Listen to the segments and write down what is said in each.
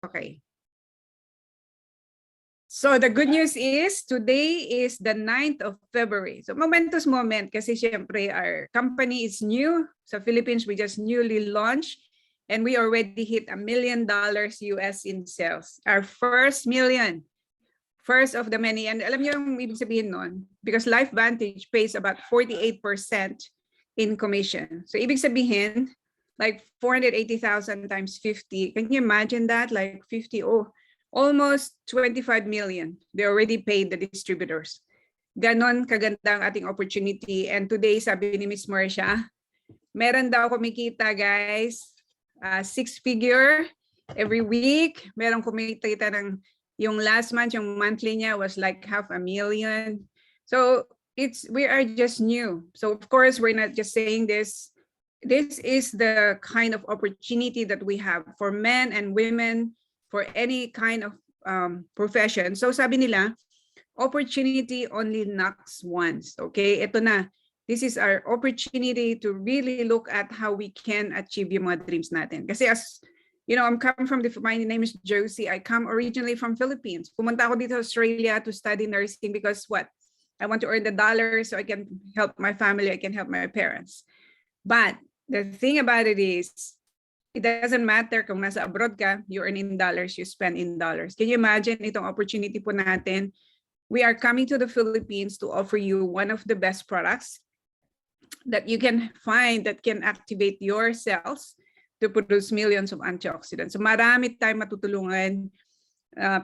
Okay. So the good news is today is the 9th of February. So momentous moment kasi syempre our company is new. Sa Philippines, we just newly launched and we already hit $1 million US in sales. Our first million. First of the many. And alam niyo yung ibig sabihin nun? Because LifeVantage pays about 48% in commission. So ibig sabihin, like 480,000 times 50. Can you imagine that? Like 50, almost 25 million. They already paid the distributors. Ganon kaganda ang ating opportunity. And today, sabi ni Miss Marcia, meron daw kumikita, guys, 6-figure every week. Meron kumikita ng yung last month, yung monthly niya was like $500,000. So we are just new. So of course, we're not just saying this. This is the kind of opportunity that we have for men and women, for any kind of profession. So sabi nila, opportunity only knocks once. Okay, ito na. This is our opportunity to really look at how we can achieve yung mga dreams natin. Kasi as you know, I'm coming from my name is Josie. I come originally from Philippines. Pumunta ako dito sa Australia to study nursing because what? I want to earn the dollars so I can help my family, I can help my parents. But the thing about it is, it doesn't matter kung nasa abroad ka, you earn in dollars, you spend in dollars. Can you imagine itong opportunity po natin? We are coming to the Philippines to offer you one of the best products that you can find that can activate your cells to produce millions of antioxidants. So marami tayong matutulungan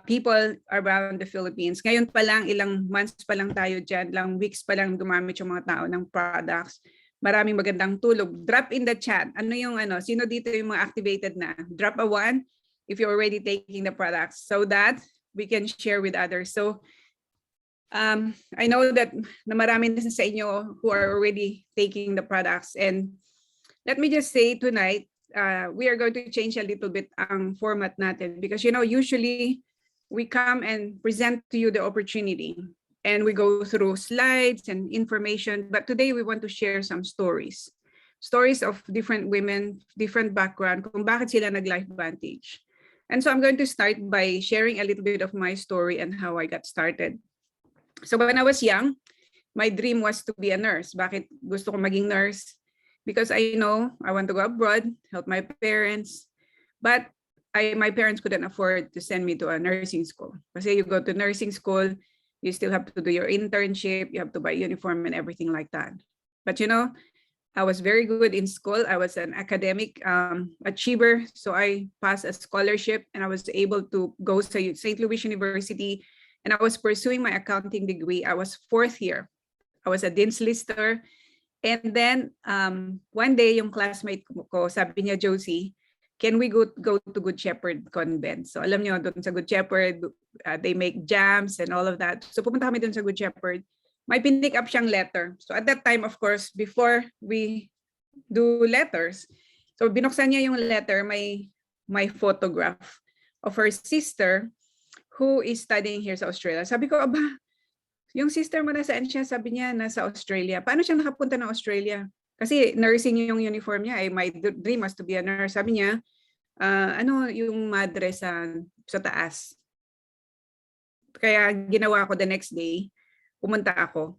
people around the Philippines. Ngayon pa lang, ilang months pa lang tayo dyan, ilang weeks pa lang gumamit yung mga tao ng products. Maraming magandang tulog. Drop in the chat. Ano yung sino dito yung mga activated na? Drop a 1 if you're already taking the products so that we can share with others. So I know that na marami na sa inyo who are already taking the products. And let me just say tonight, we are going to change a little bit ang format natin because usually we come and present to you the opportunity. And we go through slides and information. But today we want to share some stories. Stories of different women, different background, kung bakit sila nag-LifeVantage. And so I'm going to start by sharing a little bit of my story and how I got started. So when I was young, my dream was to be a nurse. Bakit gusto ko maging nurse? Because I know I want to go abroad, help my parents. But my parents couldn't afford to send me to a nursing school. Kasi you go to nursing school, you still have to do your internship, you have to buy uniform and everything like that. But I was very good in school. I was an academic achiever. So I passed a scholarship and I was able to go to St. Louis University and I was pursuing my accounting degree. I was 4th year. I was a Dean's Lister. And then one day yung classmate ko, sabi niya, Josie, can we go to Good Shepherd Convent? So alam niyo, doon sa Good Shepherd, they make jams and all of that. So pumunta kami doon sa Good Shepherd. May pinick up siyang letter. So at that time, of course, before we do letters, so binuksan niya yung letter, may photograph of her sister who is studying here sa Australia. Sabi ko, aba, yung sister mo nasaan siya? Sabi niya, nasa Australia. Paano siya nakapunta ng Australia? Kasi nursing yung uniform niya. My dream was to be a nurse. Sabi niya, ano yung madre sa taas. Kaya ginawa ko the next day, pumunta ako.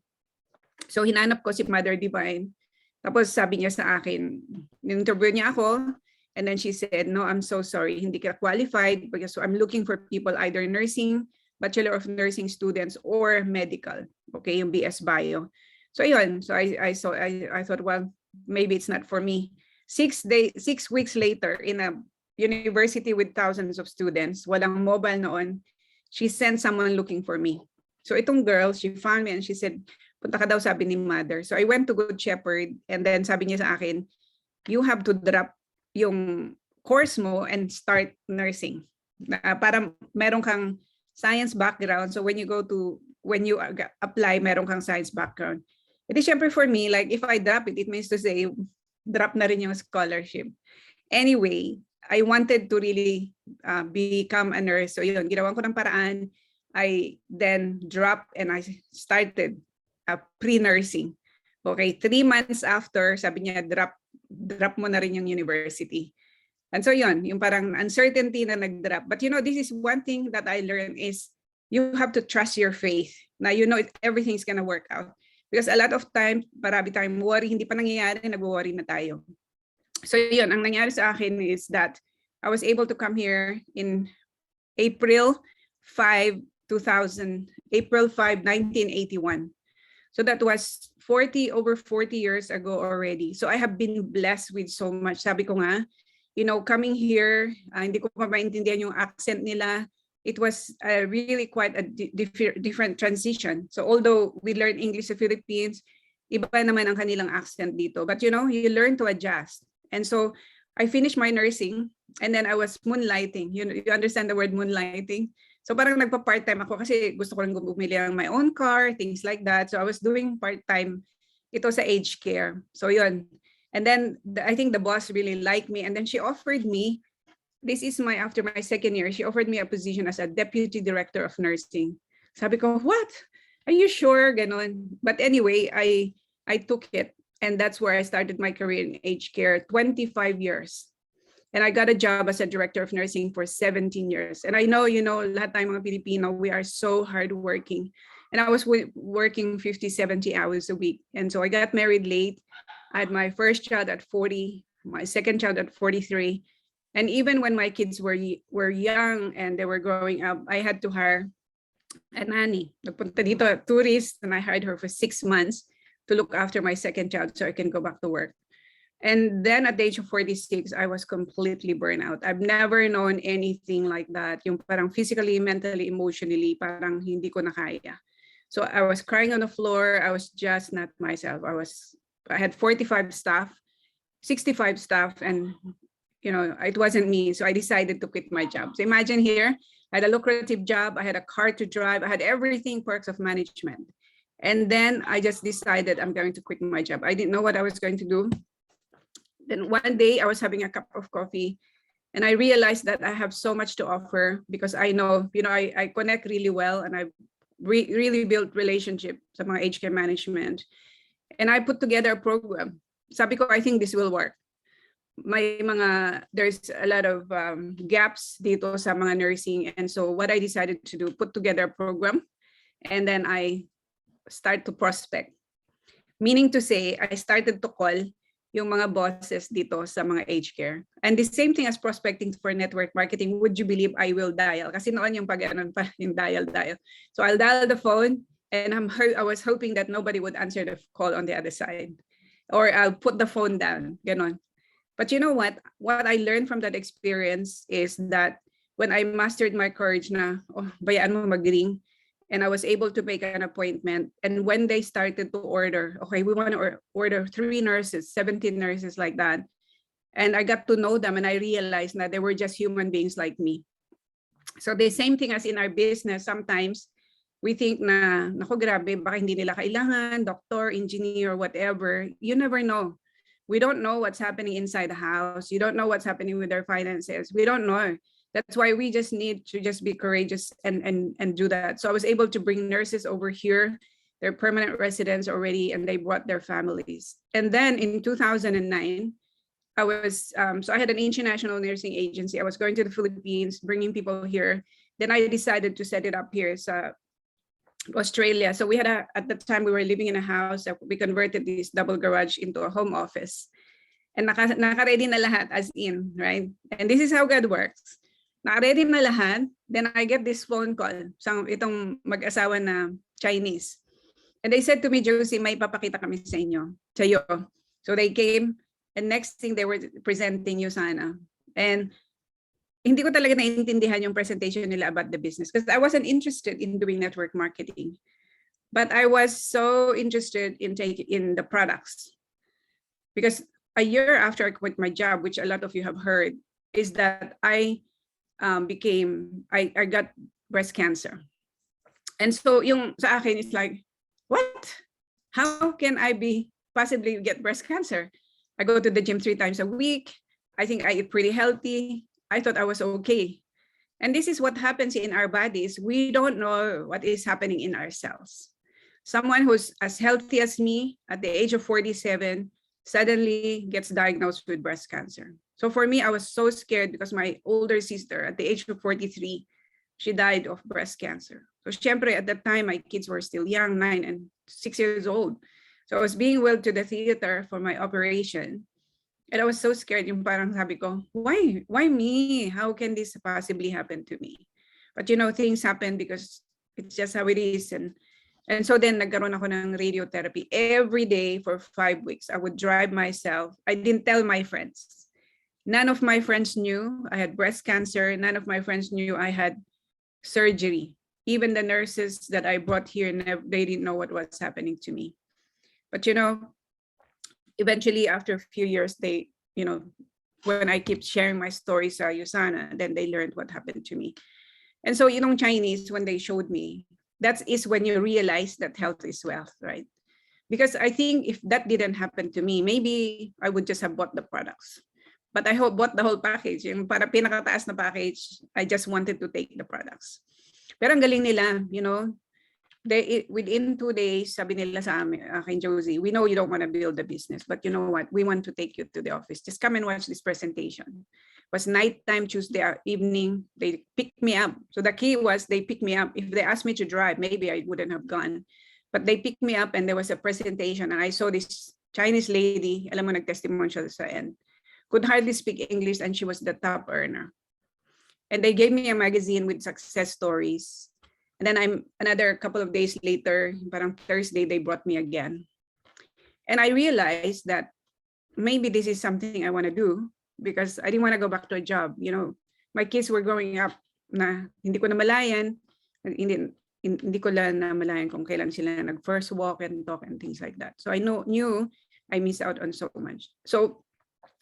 So hinanap ko si Mother Divine. Tapos sabi niya sa akin, interview niya ako. And then she said, no, I'm so sorry. Hindi ka qualified because I'm looking for people either nursing, Bachelor of Nursing students or medical. Okay, yung BS Bio. So ayun, so I thought, well, maybe it's not for me. 6 weeks later, in a university with thousands of students, walang mobile noon, she sent someone looking for me. So itong girl, she found me and she said, punta ka daw, sabi ni Mother. So I went to Good Shepherd and then sabi niya sa akin, you have to drop yung course mo and start nursing. Para meron kang science background. So when you apply, meron kang science background. It is syempre for me, like if I drop it, it means to say, drop na rin yung scholarship. Anyway, I wanted to really become a nurse. So yun, ginawan ko ng paraan. I then dropped and I started pre-nursing. Okay, 3 months after, sabi niya, drop mo na rin yung university. And so yun, yung parang uncertainty na nag-drop. But this is one thing that I learned is you have to trust your faith na everything's gonna work out. Because a lot of time, marami tayong worry, hindi pa nangyayari, nag-worry na tayo. So yun, ang nangyari sa akin is that I was able to come here in April 5, 1981. So that was over 40 years ago already. So I have been blessed with so much. Sabi ko nga, coming here, hindi ko pa maintindihan yung accent nila. It was really quite a different transition. So although we learned English sa Philippines, iba naman ang kanilang accent dito. But you learn to adjust. And so I finished my nursing and then I was moonlighting. You understand the word moonlighting? So parang nagpa-part-time ako kasi gusto ko lang bumili ng my own car, things like that. So I was doing part-time ito sa aged care. So yun. And then I think the boss really liked me. And then she offered me, after my second year, she offered me a position as a deputy director of nursing. Sabi ko, what? Are you sure? Ganon. But anyway, I took it. And that's where I started my career in aged care, 25 years. And I got a job as a director of nursing for 17 years. And I know, lahat tayong mga Pilipino, we are so hardworking. And I was working 50, 70 hours a week. And so I got married late. I had my first child at 40, my second child at 43. And even when my kids were young and they were growing up, I had to hire a nanny. Nagpunta dito, a tourist, and I hired her for 6 months to look after my second child so I can go back to work. And then at the age of 46, I was completely burned out. I've never known anything like that. Yung parang physically, mentally, emotionally, parang hindi ko na kaya. So I was crying on the floor. I was just not myself. I had 45 staff, 65 staff, and it wasn't me. So I decided to quit my job. So imagine here, I had a lucrative job. I had a car to drive. I had everything, perks of management. And then I just decided I'm going to quit my job. I didn't know what I was going to do. Then one day I was having a cup of coffee and I realized that I have so much to offer because I know, I connect really well and I really built relationship sa mga aged care management. And I put together a program. Sabi ko, I think this will work. There's a lot of gaps dito sa mga nursing. And so what I decided to do, put together a program and then I start to prospect. Meaning to say, I started to call yung mga bosses dito sa mga aged care. And the same thing as prospecting for network marketing, would you believe I will dial? Kasi noon yung pag-anon pa, yung dial. So I'll dial the phone and I was hoping that nobody would answer the call on the other side. Or I'll put the phone down, ganon. But you know what? What I learned from that experience is that when I mastered my courage na, bayaan mo mag-ring, and I was able to make an appointment. And when they started to order, okay, we want to order 3 nurses, 17 nurses like that. And I got to know them and I realized that they were just human beings like me. So the same thing as in our business, sometimes we think na, naku grabe, baka hindi nila kailangan, doctor, engineer, whatever. You never know. We don't know what's happening inside the house. You don't know what's happening with their finances. We don't know. That's why we just need to just be courageous and do that. So I was able to bring nurses over here. They're permanent residents already, and they brought their families. And then in 2009, I was, so I had an international nursing agency. I was going to the Philippines, bringing people here. Then I decided to set it up here in Australia. So we had at the time we were living in a house. We converted this double garage into a home office. And naka-ready na lahat as in, right? And this is how God works. Naka-ready na lahat, then I get this phone call sa itong mag-asawa na Chinese. And they said to me, Josie, may papakita kami sa inyo, sa'yo. So they came, and next thing they were presenting you sana. And hindi ko talaga naiintindihan yung presentation nila about the business because I wasn't interested in doing network marketing. But I was so interested in the products. Because a year after I quit my job, which a lot of you have heard, is that I got breast cancer. And so yung sa akin is like, what? How can I possibly get breast cancer? I go to the gym 3 times a week. I think I eat pretty healthy. I thought I was okay. And this is what happens in our bodies. We don't know what is happening in our cells. Someone who's as healthy as me at the age of 47 suddenly gets diagnosed with breast cancer. So for me, I was so scared because my older sister at the age of 43, she died of breast cancer. So syempre, at that time, my kids were still young, 9 and 6 years old. So I was being wheeled to the theater for my operation. And I was so scared, yung parang sabi ko, why me? How can this possibly happen to me? But you know, things happen because it's just how it is. And so then nagkaroon ako ng radiotherapy every day for 5 weeks. I would drive myself. I didn't tell my friends. None of my friends knew I had breast cancer. None of my friends knew I had surgery. Even the nurses that I brought here, they didn't know what was happening to me. But you know, eventually after a few years, they, you know, when I keep sharing my story sa Yusana, then they learned what happened to me. And so, you know, Chinese, when they showed me, that is when you realize that health is wealth, right? Because I think if that didn't happen to me, maybe I would just have bought the products. But I bought the whole package. Yung para pinakataas na package, I just wanted to take the products. Pero ang galing nila, you know, within 2 days, sabi nila sa akin, Josie, we know you don't want to build a business, but you know what? We want to take you to the office. Just come and watch this presentation. It was nighttime, Tuesday evening. They picked me up. So the key was they picked me up. If they asked me to drive, maybe I wouldn't have gone. But they picked me up and there was a presentation and I saw this Chinese lady, alam mo, nag-testimony siya sa end, could hardly speak English and she was the top earner. And they gave me a magazine with success stories. And then another couple of days later, parang Thursday, they brought me again. And I realized that maybe this is something I want to do because I didn't want to go back to a job. You know, my kids were growing up na hindi ko namalayan, hindi ko lang namalayan kung kailan sila nag-first walk and talk and things like that. So I knew I missed out on so much. So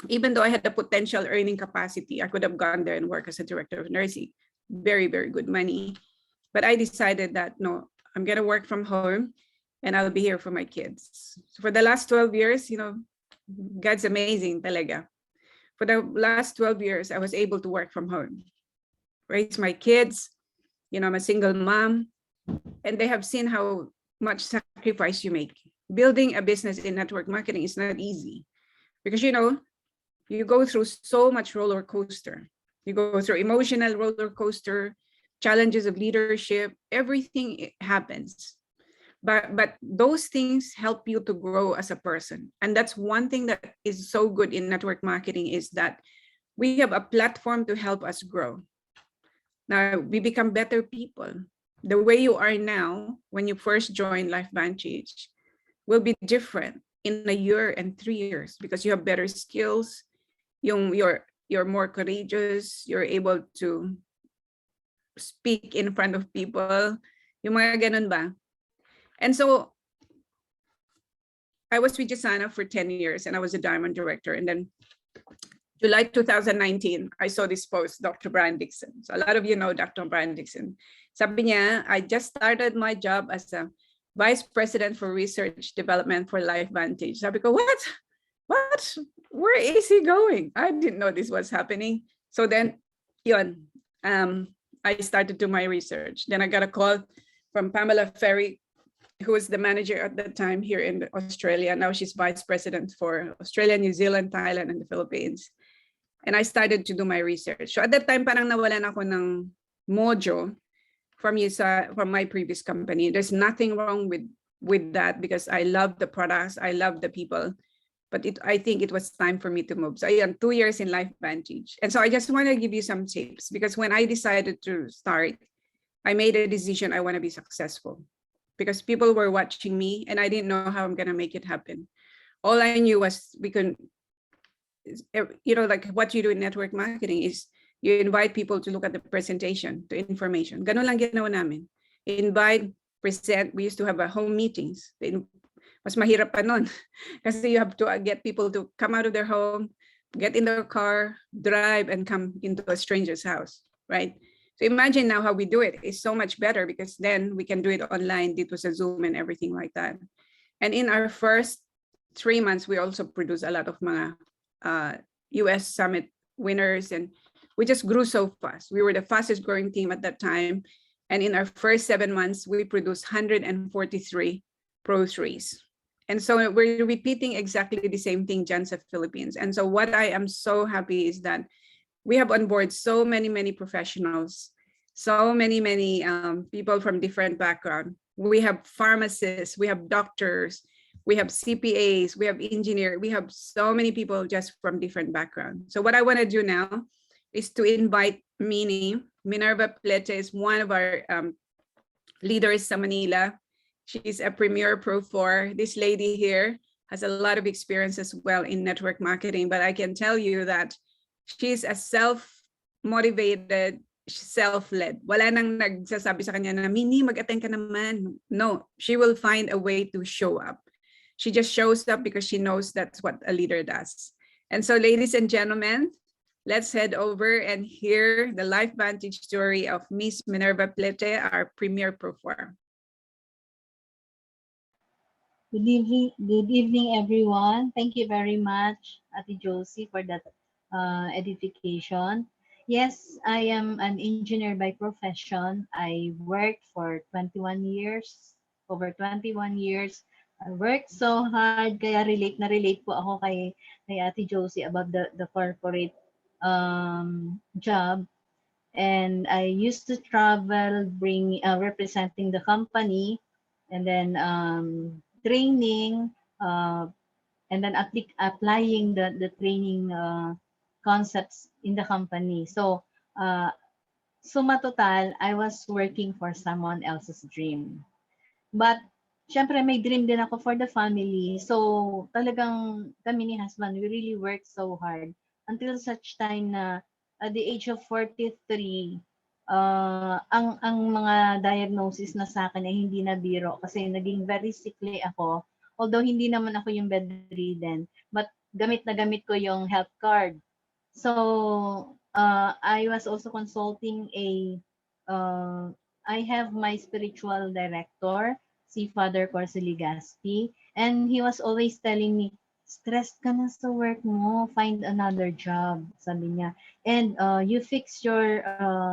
even though I had the potential earning capacity, I could have gone there and worked as a director of nursing. Very, very good money. But I decided that, no, I'm going to work from home and I'll be here for my kids. So for the last 12 years, you know, God's amazing talaga. For the last 12 years, I was able to work from home, raise my kids. You know, I'm a single mom and they have seen how much sacrifice you make. Building a business in network marketing is not easy because, you know, you go through so much roller coaster. You go through emotional roller coaster, challenges of leadership, everything happens. But those things help you to grow as a person. And that's one thing that is so good in network marketing is that we have a platform to help us grow. Now, we become better people. The way you are now, when you first join LifeVantage, will be different in a year and 3 years because you have better skills, you're more courageous, you're able to speak in front of people, yung mga ganun ba? And so I was with Jasana for 10 years and I was a diamond director. And then July 2019, I saw this post, Dr. Brian Dixon. So a lot of you know Dr. Brian Dixon. Sabi niya, I just started my job as a Vice President for Research Development for LifeVantage. Sabi ko, what? Where is he going? I didn't know this was happening. So then, yun, I started to do my research. Then I got a call from Pamela Ferry, who was the manager at the time here in Australia. Now she's vice president for Australia, New Zealand, Thailand, and the Philippines. And I started to do my research. So at that time, parang nawalan ako ng mojo from my previous company. There's nothing wrong with that because I love the products, I love the people. But I think it was time for me to move. So I am 2 years in LifeVantage. And so I just want to give you some tips because when I decided to start, I made a decision I want to be successful because people were watching me and I didn't know how I'm going to make it happen. All I knew was you know, like what you do in network marketing is you invite people to look at the presentation, the information. Ganun lang ginawa namin. Invite, present. We used to have home meetings. Mas mahirap pa nun kasi you have to get people to come out of their home, get in their car, drive, and come into a stranger's house, right? So imagine now how we do it. It's so much better because then we can do it online. It was a Zoom and everything like that. And in our first 3 months, we also produced a lot of mga US Summit winners and we just grew so fast. We were the fastest growing team at that time. And in our first 7 months, we produced 143 Pro 3s. And so we're repeating exactly the same thing dyan sa Philippines. And so what I am so happy is that we have on board so many professionals, so many people from different background. We have pharmacists, we have doctors, we have CPAs, we have engineers, we have so many people just from different background. So what I want to do now is to invite Minerva Plete is one of our leaders sa Manila. She's a premier Pro 4. This lady here has a lot of experience as well in network marketing, but I can tell you that she's a self-motivated, self-led. Wala nang nagsasabi sa kanya na, Mini, mag-attend ka naman. No, she will find a way to show up. She just shows up because she knows that's what a leader does. And so, ladies and gentlemen, let's head over and hear the LifeVantage story of Miss Minerva Plete, our premier Pro 4. Good evening, everyone. Thank you very much, Ate Josie, for that edification. Yes, I am an engineer by profession. I worked for 21 years, over 21 years. I worked so hard, kaya relate po ako kay Ate Josie about the corporate job. And I used to travel, representing the company, and then training, and then applying the training concepts in the company. So, suma total, I was working for someone else's dream. But, syempre may dream din ako for the family. So, talagang kami ni husband, we really worked so hard until such time na at the age of 43, ang mga diagnosis na sa akin ay hindi na biro kasi naging very sickly ako. Although hindi naman ako yung bedridden, but gamit na gamit ko yung health card. So, I was also consulting I have my spiritual director, si Father Corse Ligaspi, and he was always telling me, stressed ka na sa work mo, find another job, sabi niya. And you fix your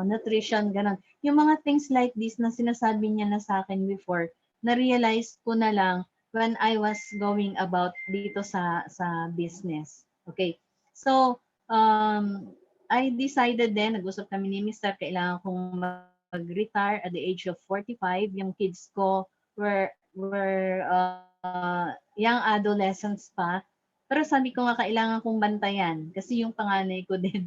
nutrition, ganun. Yung mga things like this na sinasabi niya na sa akin before, na-realize ko na lang when I was going about dito sa business. Okay. So, I decided then, nag-usap kami ni Mr. Kailangan kong mag-retire at the age of 45. Yung kids ko were young adolescents pa. Pero sabi ko nga, kailangan kong bantayan. Kasi yung panganay ko din,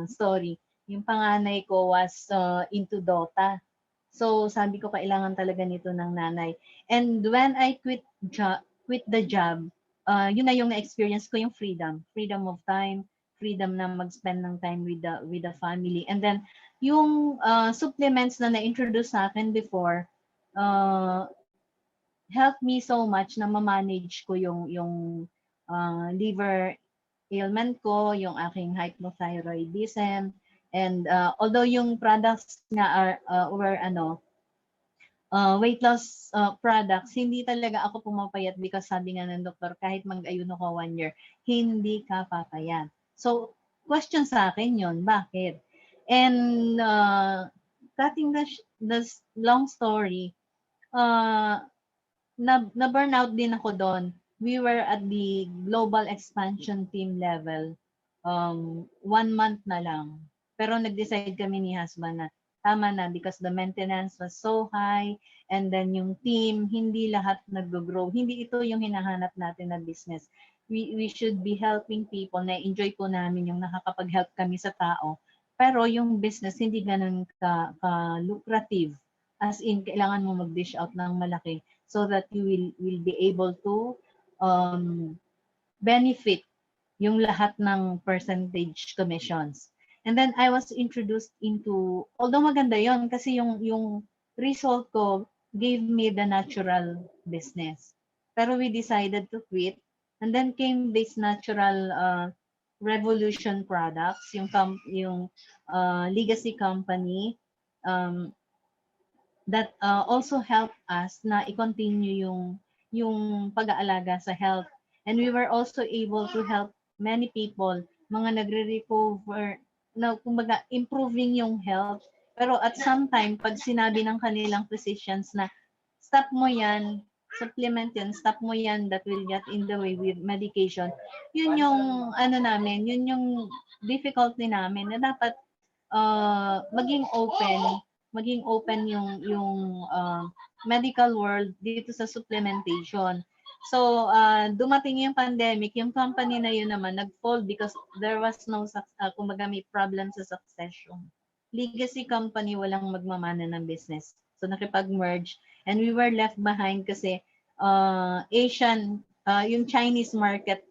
story. Yung panganay ko was into Dota. So, sabi ko, kailangan talaga nito ng nanay. And when I quit the job, yun na yung na-experience ko, yung freedom of time, freedom na mag-spend ng time with the family. And then yung supplements na na-introduce sa akin before helped me so much na ma-manage ko yung liver ailment ko, yung aking hypothyroidism, and although yung products nga were weight loss products, hindi talaga ako pumapayat because sabi nga ng doktor, kahit mag-ayuno ko 1 year, hindi ka papayat. So, question sa akin yon, bakit? And cutting the long story, na-burnout din ako doon. We were at the global expansion team level, 1 month na lang. Pero nag-decide kami ni husband na tama na because the maintenance was so high, and then yung team, hindi lahat nag-grow. Hindi ito yung hinahanap natin na business. We should be helping people. Na-enjoy po namin yung nakakapag-help kami sa tao. Pero yung business, hindi ganun ka-lucrative. As in, kailangan mo mag-dish out ng malaki so that you will be able to benefit yung lahat ng percentage commissions. And then I was introduced into, although maganda yon kasi yung result ko gave me the natural business. Pero we decided to quit. And then came this natural revolution products, yung legacy company that also helped us na i-continue yung pag-aalaga sa health. And we were also able to help many people, mga nagre-recover, na kumbaga improving yung health. Pero at some time, pag sinabi ng kanilang physicians na stop mo yan, supplement yan, stop mo yan that will get in the way with medication. Yun yung ano namin, yun yung difficulty namin na dapat maging open yung medical world dito sa supplementation. So, dumating yung pandemic, yung company na yun naman nag-fold because there was no, kumbaga may problem sa succession. Legacy company, walang magmamana ng business. So, nakipag-merge and we were left behind kasi yung Chinese market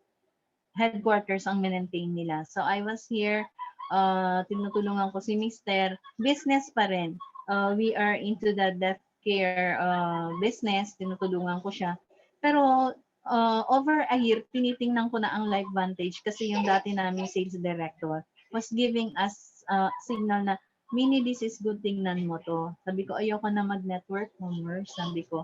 headquarters ang maintain nila. So, I was here, tinutulungan ko si Mr. Business pa rin. We are into the death care business, tinutulungan ko siya. Pero over a year, tinitingnan ko na ang LifeVantage kasi yung dati naming sales director was giving us signal na, Mini, this is good, tingnan mo to. Sabi ko, ayoko na mag-network commerce, sabi ko.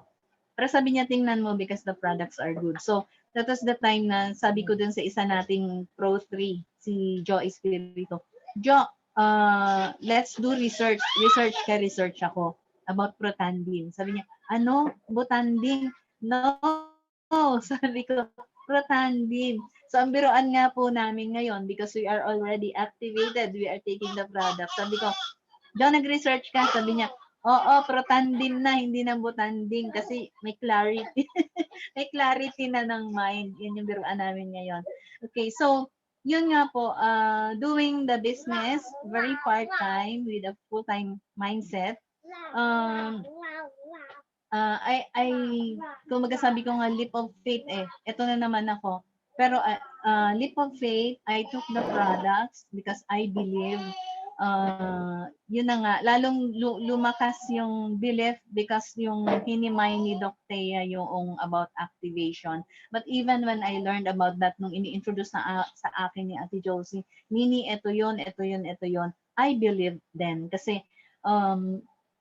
Pero sabi niya, tingnan mo because the products are good. So, that was the time na sabi ko dun sa isa nating Pro 3, si Joe Espirito, Joe, let's do research. Research ako about Protandim. Sabi niya, ano? Butanding? No. Sabi ko, Protandim. So, ang biroan nga po namin ngayon because we are already activated. We are taking the product. Sabi ko, Joe, nag-research ka? Sabi niya, oo, Protandim na, hindi na Butanding kasi may clarity. May clarity na ng mind. Yun yung biruan namin ngayon. Okay, so, yun nga po, doing the business, very part-time with a full-time mindset. Kung magsasabi ko nga leap of faith ito na naman ako. Pero leap of faith, I took the products because I believe yun na nga, lalong lumakas yung belief because yung hinimay ni Doc Thea yung about activation. But even when I learned about that nung ini-introduce sa akin ni Ate Josie, Nini, ito yun, I believe then. Kasi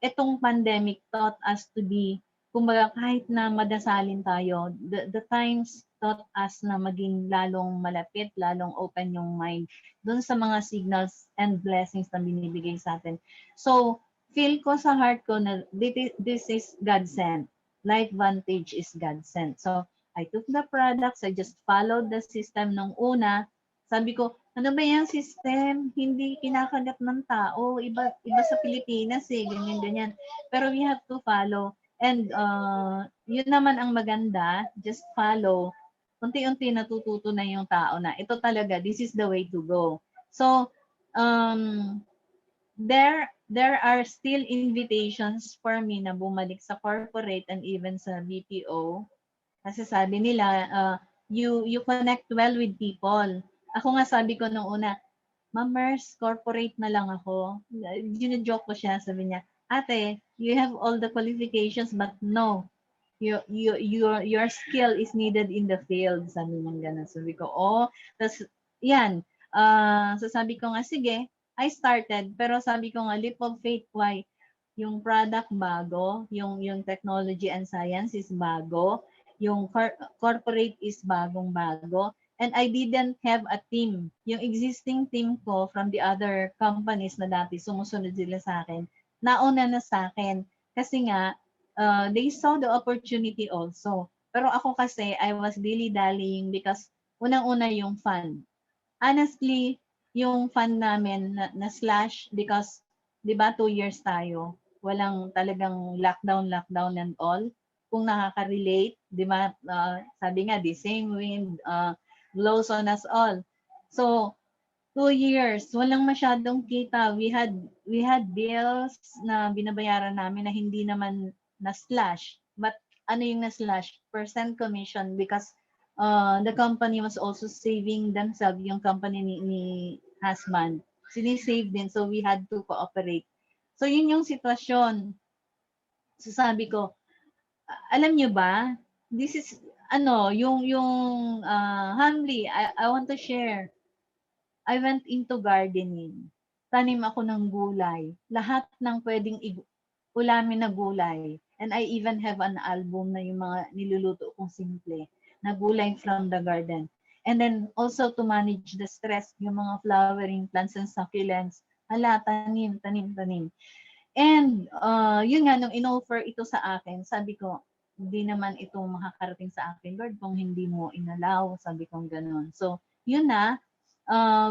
itong pandemic taught us to be, kumbaga kahit na madasalin tayo, the times taught us na maging lalong malapit, lalong open yung mind doon sa mga signals and blessings na binibigay sa atin. So, feel ko sa heart ko na this is God sent. LifeVantage is God sent. So, I took the products, I just followed the system nung una. Sabi ko, ano ba yung system? Hindi kinakagat ng tao. Iba sa Pilipinas ganyan. Pero we have to follow. And yun naman ang maganda, just follow. Unti-unti natututo na yung tao na ito talaga, this is the way to go. So, there are still invitations for me na bumalik sa corporate and even sa BPO. Kasi sabi nila, you connect well with people. Ako nga sabi ko nung una, Ma'am, corporate na lang ako. Gina-joke ko siya, sabi niya, ate, you have all the qualifications but no, your skill is needed in the field, sabi niya gano'n. Sabi ko, tas yan, so sabi ko nga, sige, I started, pero sabi ko nga, leap of faith, why? Yung product bago, yung technology and science is bago, yung corporate is bagong-bago, and I didn't have a team. Yung existing team ko from the other companies na dati, sumusunod sila sa akin, nauna na sa akin. Kasi nga, they saw the opportunity also. Pero ako kasi, I was dilly-dallying because unang-una yung fund. Honestly, yung fund namin na slash because, di ba, 2 years tayo. Walang talagang lockdown and all. Kung nakaka-relate, di ba, sabi nga, the same wind blows on us all. So, 2 years, walang masyadong kita. We had bills na binabayaran namin na hindi naman na-slash. But ano yung na-slash? Percent commission because the company was also saving themselves, yung company ni husband. Sinisave din, so we had to cooperate. So yun yung sitwasyon. So sabi ko, alam nyo ba, this is, yung humbly, I want to share. I went into gardening. Tanim ako ng gulay. Lahat ng pwedeng ulamin na gulay. And I even have an album na yung mga niluluto kong simple na gulay from the garden. And then also to manage the stress, yung mga flowering plants and succulents. Tanim. And yun nga, nung in-offer ito sa akin, sabi ko, hindi naman ito makakarating sa akin, Lord, kung hindi mo inalaw, sabi kong ganun. So, yun na,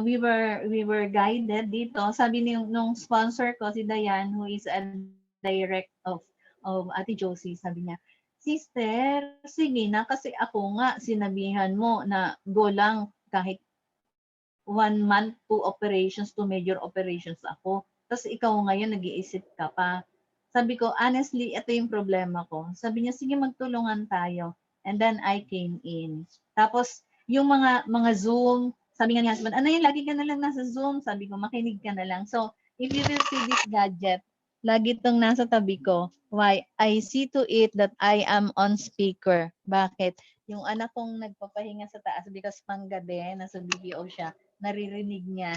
we were guided dito. Sabi nung sponsor ko, si Diane, who is a direct of Ate Josie, sabi niya, Sister, sige na, kasi ako nga, sinabihan mo na go lang kahit 1 month to operations, to major operations ako. Tapos ikaw ngayon nag-iisip ka pa. Sabi ko, honestly, ito yung problema ko. Sabi niya, sige magtulungan tayo. And then I came in. Tapos yung mga Zoom, sabi nga ni husband, ano yun, lagi ka na lang nasa Zoom. Sabi ko, makinig ka na lang. So, if you will see this gadget, lagi itong nasa tabi ko. Why? I see to it that I am on speaker. Bakit? Yung anak kong nagpapahinga sa taas because panggabi, nasa BPO siya, naririnig niya.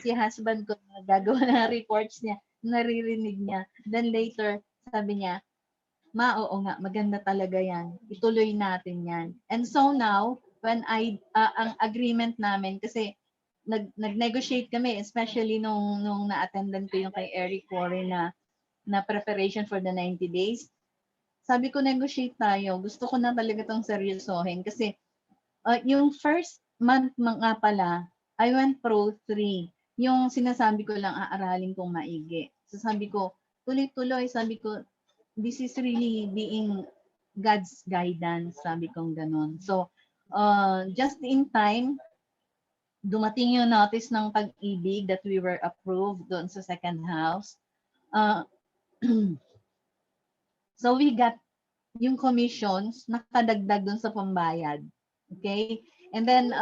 Si husband ko na gagawa ng reports niya, naririnig niya. Then later, sabi niya, Ma, oo nga, maganda talaga yan. Ituloy natin yan. And so now, when ang agreement namin, kasi nag-negotiate kami, especially nung na-attendan ko yung kay Eric Warren na preparation for the 90 days. Sabi ko, negotiate tayo. Gusto ko na talaga itong seryosohin kasi yung first month nga pala, I went Pro 3. Yung sinasabi ko lang, aaralin kong maigi. So sabi ko, tuloy-tuloy, sabi ko, this is really being God's guidance, sabi kong ganun. So, just in time, dumating yung notice ng pag-ibig that we were approved doon sa second house. Uh, so we got yung commissions nakadagdag dun sa pambayad. Okay? And then,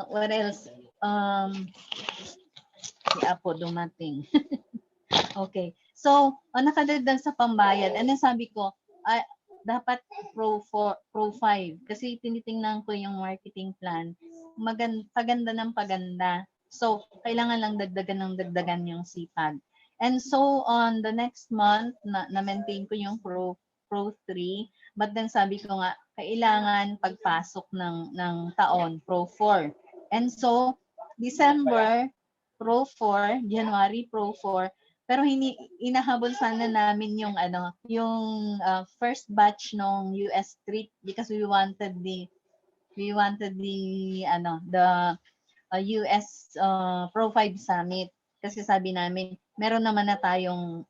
what else? Si Apo dumating. Okay. So, nakadagdag sa pambayad. And then sabi ko, dapat Pro 5. Kasi tinitingnan ko yung marketing plan. Paganda ng paganda. So, kailangan lang dagdagan ng dagdagan yung sipag. And so, on the next month, na-maintain ko yung Pro 3. But then sabi ko nga, kailangan pagpasok ng taon, Pro 4. And so, December, Pro 4, January, Pro 4, pero inahabol sana namin yung first batch ng US trip because we wanted the US Pro 5 Summit kasi sabi namin meron naman na tayong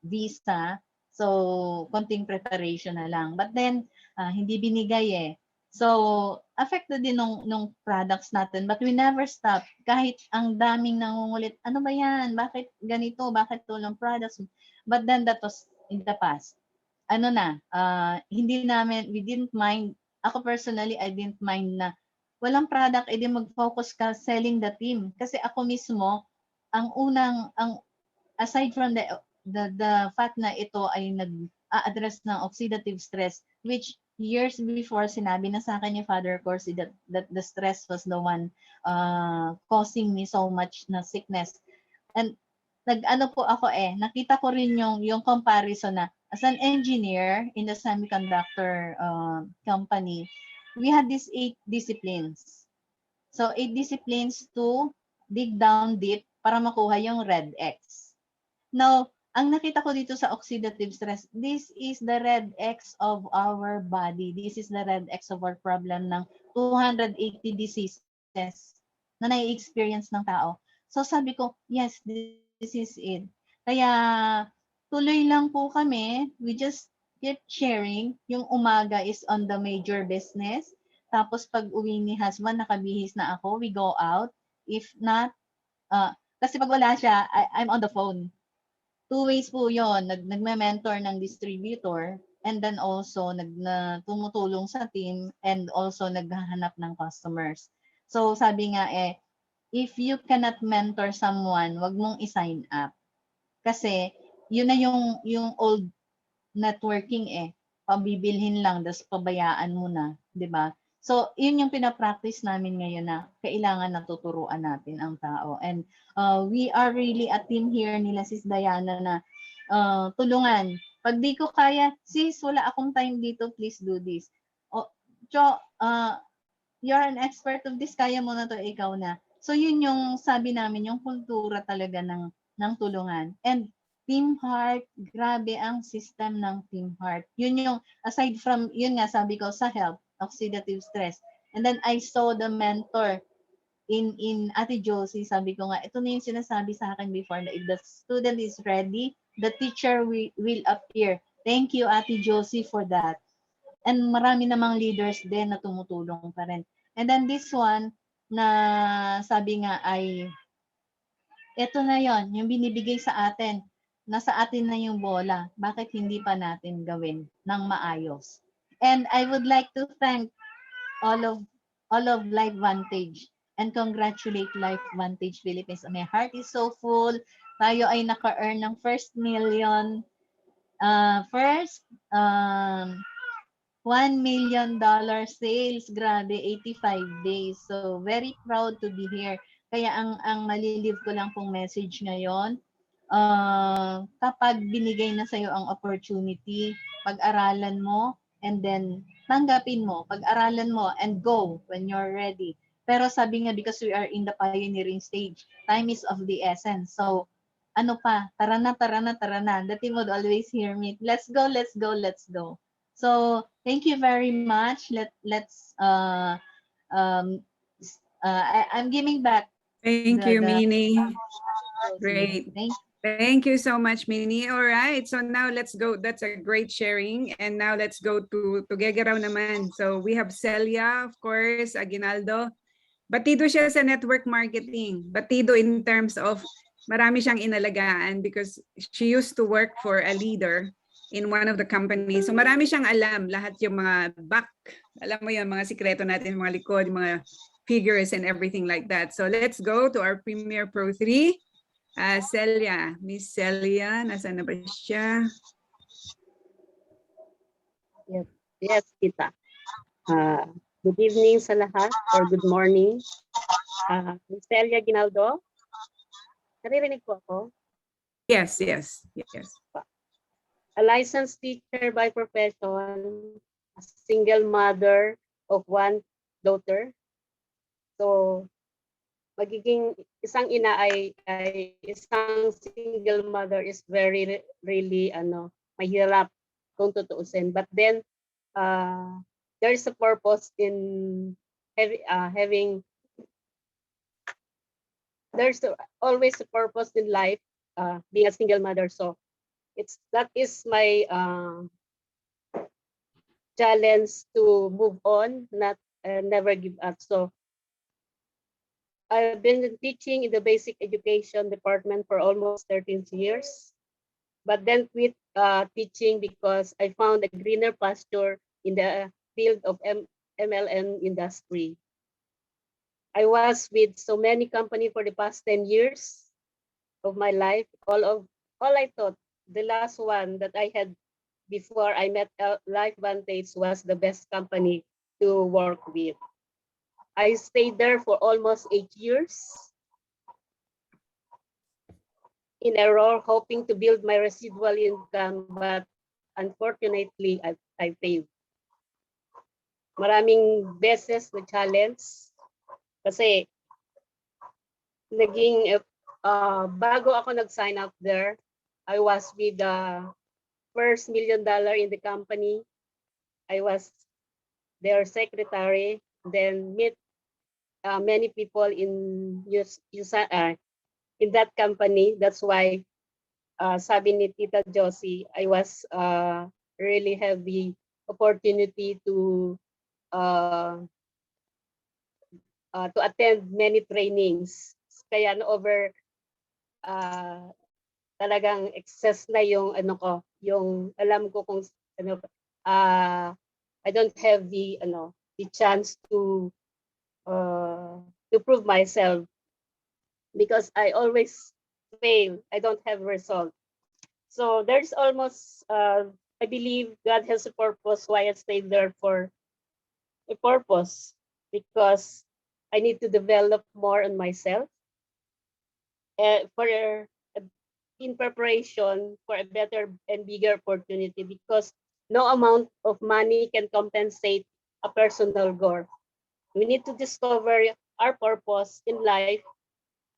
visa, so konting preparation na lang, but then hindi binigay eh. So affected din nung products natin, but we never stop kahit ang daming nangungulit, ano ba yan, bakit ganito, bakit tulong products, but then that was in the past. We didn't mind. Ako personally, I didn't mind na walang product, edi mag-focus ka selling the team. Kasi ako mismo, aside from the fact na ito ay nag-address ng oxidative stress, which years before sinabi na sa akin ni Father Corsi that the stress was the one causing me so much na sickness. And po ako nakita ko rin yung comparison na as an engineer in the semiconductor company, we had these 8 disciplines. So 8 disciplines to dig down deep para makuha yung red X. Now, ang nakita ko dito sa oxidative stress, this is the red X of our body. This is the red X of our problem ng 280 diseases na nai-experience ng tao. So sabi ko, yes, this is it. Kaya tuloy lang po kami. We just keep sharing. Yung umaga is on the major business. Tapos pag uwi ni husband, nakabihis na ako, we go out. If not, kasi pag wala siya, I'm on the phone. 2 ways po yon, nagme-mentor ng distributor and then also tumutulong sa team and also naghahanap ng customers. So sabi nga if you cannot mentor someone, wag mong i-sign up. Kasi yun na yung old networking pabibilhin lang das pabayaan mo na, 'di ba? So, yun yung pina-practice namin ngayon na kailangan natuturuan natin ang tao. And we are really a team here nila Sis Diana na tulungan. Pag di ko kaya, sis, wala akong time dito, please do this. Jo, you're an expert of this, kaya mo na to, ikaw na. So, yun yung sabi namin, yung kultura talaga ng tulungan. And Team Heart, grabe ang system ng Team Heart. Yun yung, aside from, yun nga sabi ko sa health, oxidative stress. And then I saw the mentor in Ate Josie, sabi ko nga, ito na yung sinasabi sa akin before, na if the student is ready, the teacher will appear. Thank you, Ate Josie, for that. And marami namang leaders din na tumutulong pa rin. And then this one, na sabi nga ay, ito na yon yung binibigay sa atin. Nasa atin na yung bola. Bakit hindi pa natin gawin ng maayos? And I would like to thank all of LifeVantage and congratulate LifeVantage Philippines. My heart is so full. Tayo ay naka-earn ng first million. First, $1 million sales. Grabe, 85 days. So, very proud to be here. Kaya ang malilive ko lang pong message ngayon, kapag binigay na sa'yo ang opportunity, pag-aralan mo, and then tanggapin mo, pag-aralan mo, and go when you're ready. Pero sabi nga, because we are in the pioneering stage, time is of the essence. So, ano pa, tara na, tara na, tara na. The team would always hear me, let's go, let's go, let's go. So, thank you very much. I'm giving back Thank you, the Minnie. Great. Thank you so much, Minnie. All right. So now let's go. That's a great sharing. And now let's go to Gegeraw naman. So we have Celia, of course, Aguinaldo. Batido siya sa network marketing. Batido in terms of marami siyang inalagaan because she used to work for a leader in one of the companies. So marami siyang alam, lahat yung mga back, alam mo yung mga sikreto natin, mga likod, mga figures and everything like that. So let's go to our Premier Pro 3. Celia, Miss Celia, nasaan na ba siya? Yes, Tita. Good evening sa lahat or good morning. Miss Celia Ginaldo. Naririnig po ako? Yes. A licensed teacher by profession, a single mother of one daughter. So, magiging isang ina ay isang single mother is really mahirap kung tutuusin. But then there is a purpose in having there's always a purpose in life, being a single mother. So that is my challenge to move on, not never give up. So I've been teaching in the basic education department for almost 13 years, but then quit teaching because I found a greener pasture in the field of MLM industry. I was with so many companies for the past 10 years of my life. All I thought, the last one that I had before I met LifeVantage was the best company to work with. I stayed there for almost 8 years in a role hoping to build my residual income, but unfortunately, I failed. Maraming beses na challenge kasi naging bago ako nag-sign up there, I was with the first $1 million in the company. I was their secretary, then meet many people in that company. That's why sabi ni Tita Josie, I was really have the opportunity to attend many trainings. Kaya over talagang excess na yung yung alam ko kung I don't have the chance to prove myself because I always fail. I don't have result. So there's almost I believe God has a purpose why I stayed there for a purpose, because I need to develop more on myself in preparation for a better and bigger opportunity, because no amount of money can compensate a personal goal. We need to discover our purpose in life,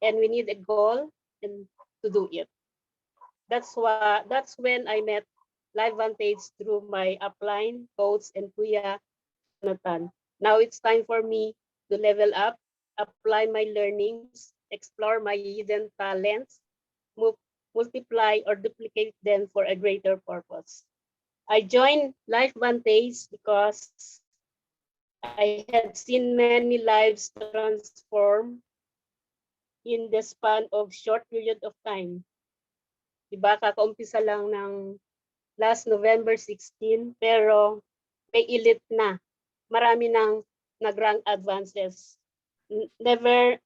and we need a goal and to do it. That's when I met LifeVantage through my upline coach and Kuya Jonathan. Now it's time for me to level up, apply my learnings, explore my hidden talents, multiply or duplicate them for a greater purpose. I joined LifeVantage because I had seen many lives transform in the span of short period of time. Diba, kakaumpisa lang ng last November 16, pero may elite na. Marami nang nag-rank advances. Never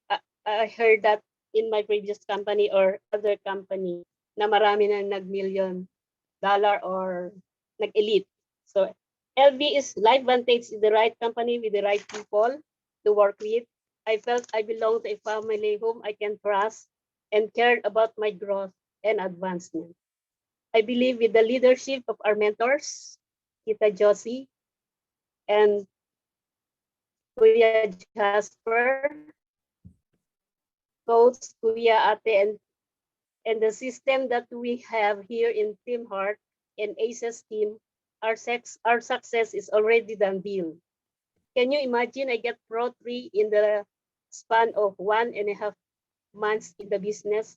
I heard that in my previous company or other company na marami nang nag-million dollar or nag-elite. So LifeVantage is the right company with the right people to work with. I felt I belong to a family whom I can trust and cared about my growth and advancement. I believe with the leadership of our mentors, Tita Josie and Kuya Jasper, Coach Kuya Ate, and the system that we have here in Team Heart and ACES team, our success is already done deal. Can you imagine I get Pro 3 in the span of 1.5 months in the business?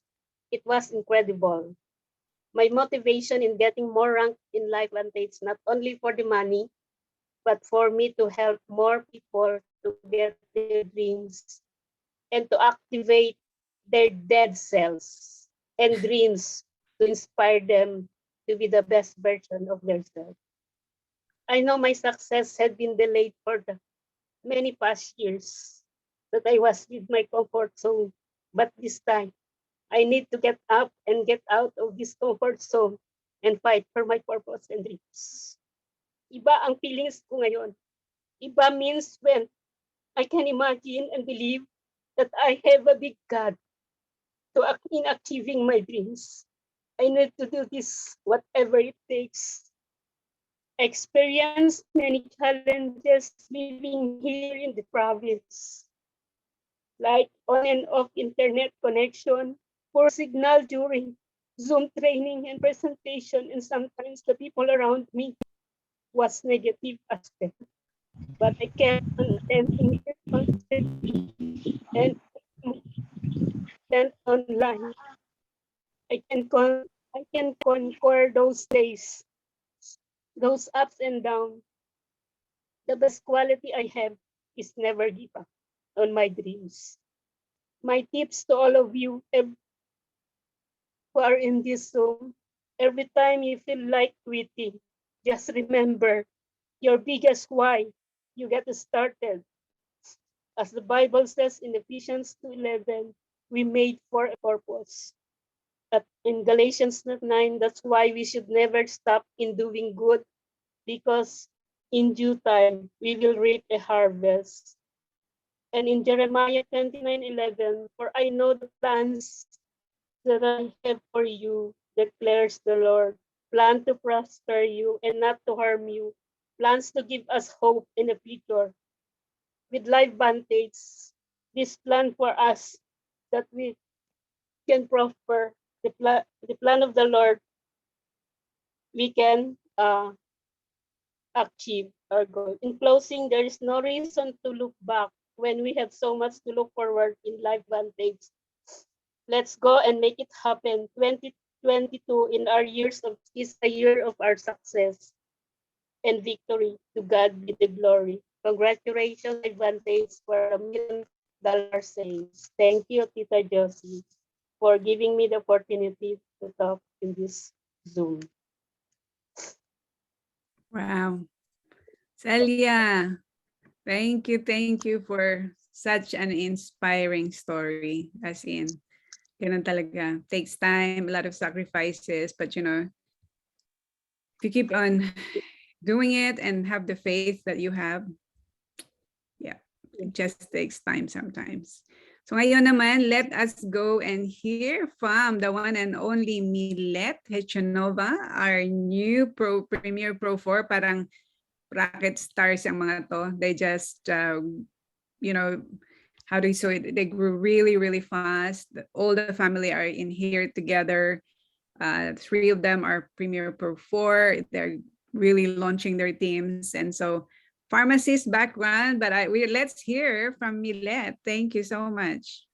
It was incredible. My motivation in getting more rank in LifeVantage, not only for the money, but for me to help more people to get their dreams and to activate their dead cells and dreams to inspire them to be the best version of themselves. I know my success had been delayed for the many past years that I was with my comfort zone, but this time I need to get up and get out of this comfort zone and fight for my purpose and dreams. Iba ang feelings ko ngayon. Iba means when I can imagine and believe that I have a big God in achieving my dreams. I need to do this, whatever it takes. Experience many challenges living here in the province, like on and off internet connection, poor signal during Zoom training and presentation, and sometimes the people around me was negative aspect. But I kept on attending it constantly and then online. I can conquer those days, those ups and downs. The best quality I have is never give up on my dreams. My tips to all of you who are in this Zoom, every time you feel like quitting, just remember your biggest why you get started. As the Bible says in Ephesians 2:11, we made for a purpose. In Galatians 9, that's why we should never stop in doing good, because in due time we will reap a harvest. And in Jeremiah 29:11, for I know the plans that I have for you, declares the Lord, plan to prosper you and not to harm you, plans to give us hope in the future. With LifeVantage, this plan for us that we can prosper, the plan of the Lord, we can achieve our goal. In closing, there is no reason to look back when we have so much to look forward in LifeVantage. Let's go and make it happen. 2022 in our years of is a year of our success and victory. To God be the glory. Congratulations, LifeVantage, for $1 million sales. Thank you, Tita Josie, for giving me the opportunity to talk in this Zoom. Wow. Celia, thank you for such an inspiring story. As in, ganun talaga. Takes time, a lot of sacrifices, but you know, if you keep on doing it and have the faith that you have, yeah, it just takes time sometimes. So ngayon naman, let us go and hear from the one and only Millette Hechanova, our new Premier Pro 4. Parang rocket stars ang mga to. They just, you know, how do you say it? They grew really, really fast. All the family are in here together. 3 of them are Premier Pro 4. They're really launching their teams. And so pharmacist background, but let's hear from Millette. Thank you so much.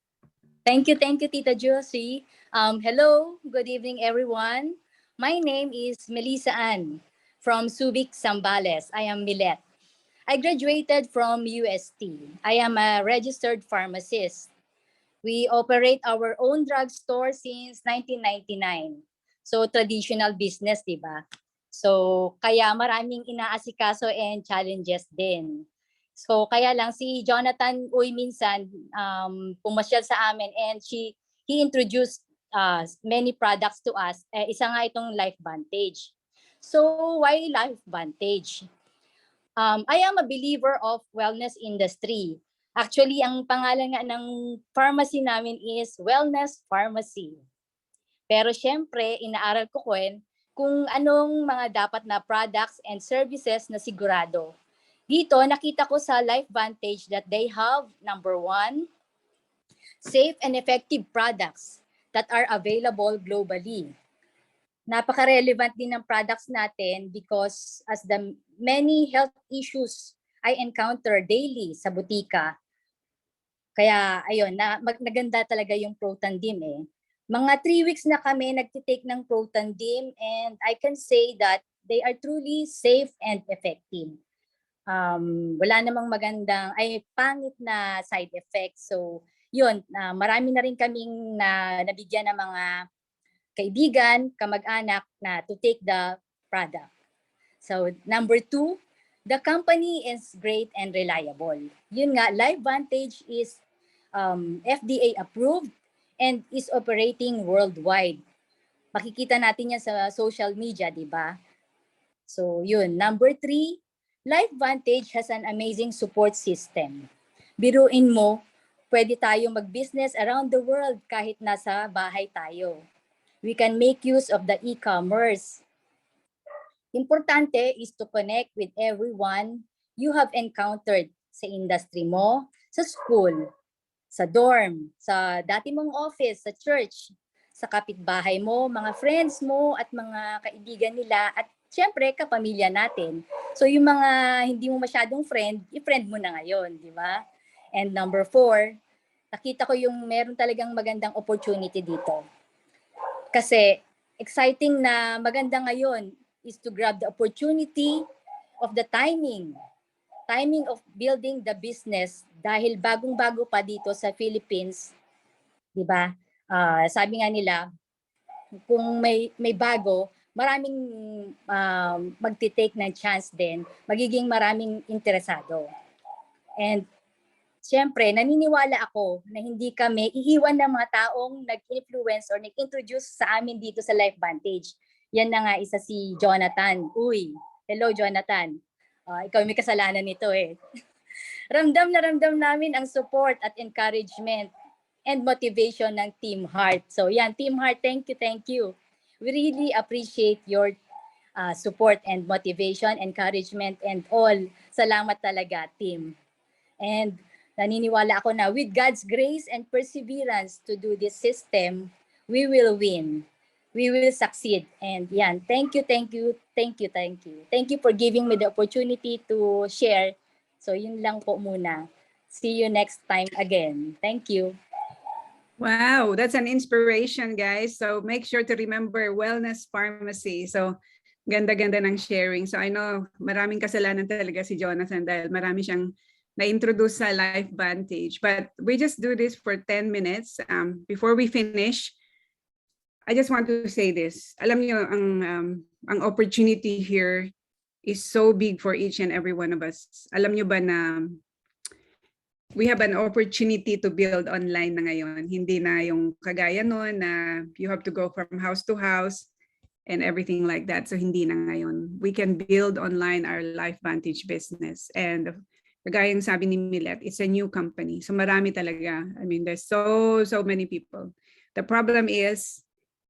Thank you, Tita Josie. Hello, good evening, everyone. My name is Melissa Ann from Subic, Zambales. I am Millette. I graduated from UST. I am a registered pharmacist. We operate our own drugstore since 1999. So traditional business, di ba? So kaya maraming inaasikaso and challenges din. So kaya lang si Jonathan minsan pumasyal sa amin and he introduced many products to us. Isa nga itong LifeVantage. So why LifeVantage? I am a believer of wellness industry. Actually, ang pangalan nga ng pharmacy namin is Wellness Pharmacy. Pero syempre, inaaral ko kung anong mga dapat na products and services na sigurado. Dito, nakita ko sa LifeVantage that they have, number 1, safe and effective products that are available globally. Napaka-relevant din ng products natin because as the many health issues I encounter daily sa butika, kaya ayun, naganda talaga yung Protandim eh. Mga 3 weeks na kami nagtitake ng Protandim and I can say that they are truly safe and effective. Wala namang pangit na side effects. So yun, marami na rin kaming nabigyan ng mga kaibigan, kamag-anak na to take the product. So number 2, the company is great and reliable. Yun nga, LifeVantage is FDA approved and is operating worldwide. Makikita natin yan sa social media, di ba? So yun, number 3, LifeVantage has an amazing support system. Biruin mo, pwede tayong mag-business around the world kahit nasa bahay tayo. We can make use of the e-commerce. Importante is to connect with everyone you have encountered sa industry mo, sa school, sa dorm, sa dati mong office, sa church, sa kapitbahay mo, mga friends mo at mga kaibigan nila at syempre kapamilya natin. So yung mga hindi mo masyadong friend, i-friend mo na ngayon, di ba? And number 4, nakita ko yung meron talagang magandang opportunity dito. Kasi exciting na maganda ngayon is to grab the opportunity of the timing of building the business dahil bagong-bago pa dito sa Philippines, 'di ba? Sabi nga nila, kung may bago, maraming magti-take ng chance din, magiging maraming interesado. And siyempre, naniniwala ako na hindi kami iiwan ng mga taong nag-influence or nag-introduce sa amin dito sa LifeVantage. Yan na nga isa si Jonathan. Uy, hello Jonathan. Ikaw may kasalanan nito eh. Ramdam na ramdam namin ang support at encouragement and motivation ng Team Heart. So yan, Team Heart, thank you. We really appreciate your support and motivation, encouragement, and all. Salamat talaga, team. And naniniwala ako na with God's grace and perseverance to do this system, we will win. We will succeed. And yan, thank you. Thank you for giving me the opportunity to share. So yun lang po muna. See you next time again. Thank you. Wow, that's an inspiration, guys. So make sure to remember Wellness Pharmacy. So ganda-ganda ng sharing. So I know maraming kasalanan talaga si Jonathan dahil marami siyang na-introduce sa LifeVantage. But we just do this for 10 minutes. Before we finish, I just want to say this. Alam niyo, ang opportunity here is so big for each and every one of us. Alam niyo ba na we have an opportunity to build online na ngayon. Hindi na yung kagaya noon na you have to go from house to house and everything like that. So hindi na ngayon. We can build online our LifeVantage business. And kagaya yung sabi ni Millette, it's a new company. So marami talaga. I mean, there's so many people. The problem is,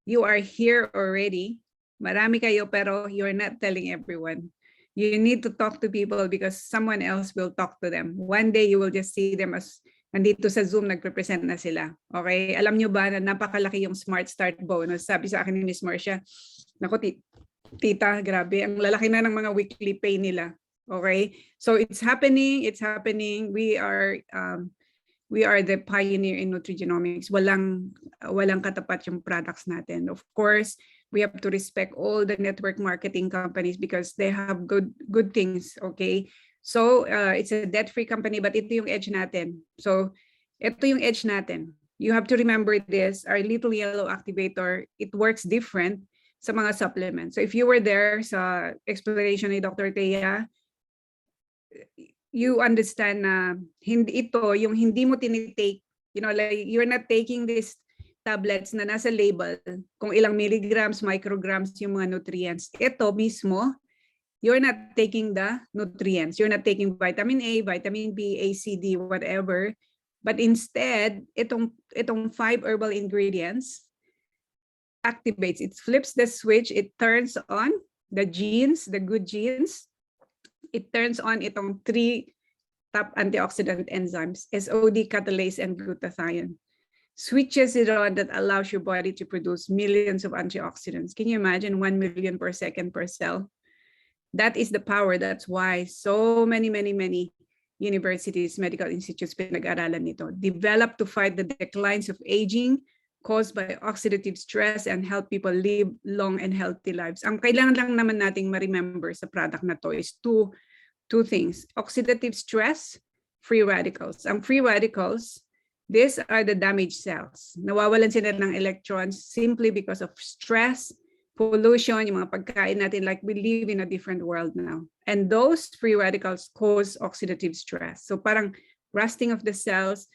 you are here already. Marami kayo pero you're not telling everyone. You need to talk to people because someone else will talk to them. One day you will just see them as Nandito sa Zoom, nagre-present na sila. Okay? Alam nyo ba na napakalaki yung Smart Start bonus? Sabi sa akin ni Miss Marcia, naku, tita, grabe. Ang lalaki na ng mga weekly pay nila. Okay? So it's happening. It's happening. We are the pioneer in nutrigenomics. Walang katapat yung products natin. Of course, we have to respect all the network marketing companies because they have good things. Okay? So it's a debt-free company, but ito yung edge natin. So ito yung edge natin. You have to remember this, our little yellow activator, it works different sa mga supplements. So if you were there sa explanation ni Dr. Thea, you understand na hindi ito, yung hindi mo tinitake, like you're not taking these tablets na nasa label, kung ilang milligrams, micrograms yung mga nutrients. Ito mismo, you're not taking the nutrients. You're not taking vitamin A, vitamin B, A, C, D, whatever. But instead, itong 5 herbal ingredients activates. It flips the switch. It turns on the genes, the good genes. It turns on itong 3 top antioxidant enzymes, SOD, catalase, and glutathione. Switches it on that allows your body to produce millions of antioxidants. Can you imagine 1 million per second per cell? That is the power. That's why so many universities, medical institutes pinag-aralan nito. Developed to fight the declines of aging caused by oxidative stress and help people live long and healthy lives. Ang kailangan lang naman nating ma-remember sa product na to is two things. Oxidative stress, free radicals. Ang free radicals, these are the damaged cells. Nawawalan sila ng electrons simply because of stress, pollution, yung mga pagkain natin, like we live in a different world now. And those free radicals cause oxidative stress. So parang rusting of the cells,